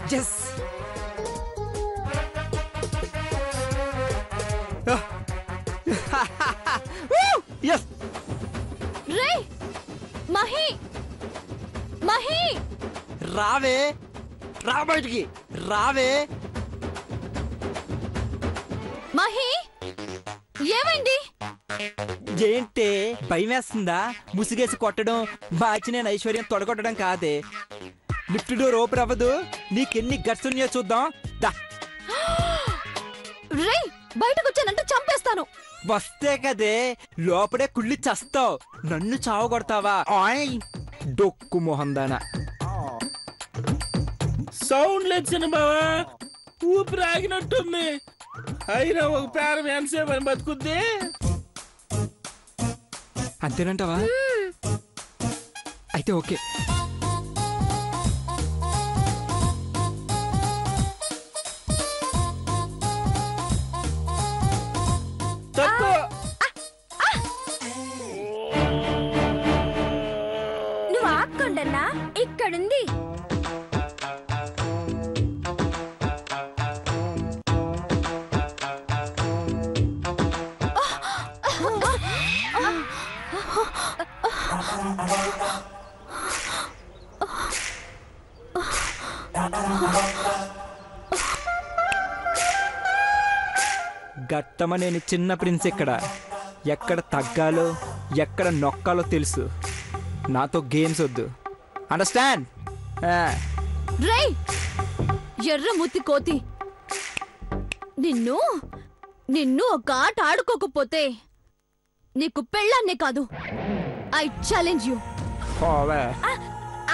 yes yes రే మహి మహి రావే రా బయటికి రావే మహి ఏమైంది ఏంటే భయం వేస్తుందా ముసిగేసి కొట్టడం బాచి నేను ఐశ్వర్యం తొడగొట్టడం కాదే లిఫ్ట్ డోర్ ఓపెన్ అవ్వదు నీకెన్ని గట్స్ ఉన్నాయో చూద్దాం దా రే బయటకు వచ్చానంటే చంపేస్తాను వస్తే కదే లోపడే కుళ్ళి చస్తావు నన్ను చావగొడతావా ఆయ్ డొక్కు మొహందానా సౌండ్ లేచిన బావా ఊపిరి ఆగినట్టుంది అయినా ఒక పేరం ఎంతసేపు అని బతుకుద్ది అంతేనంటావా అయితే ఓకే నువ్వు ఆక్కండన్నా ఇక్కడుంది గట్టమ నేను చిన్న ప్రిన్స్ ఇక్కడ ఎక్కడ తగ్గాలో ఎక్కడ నొక్కాలో తెలుసు నాతో గేమ్స్ వద్దు అండర్స్టాండ్ రే ఎర్ర ముత్తి కోతి నిన్ను నిన్ను ఒక ఆట ఆడుకోకపోతే నీకు పెళ్ళాన్నే కాదు ఐ ఛాలెంజ్ యూ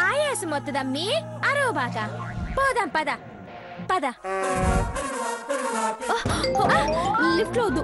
ఆయాసం వస్తుందమ్మీ అరవ బాగా పోదాం పద పద లిఫ్ట్ వద్దు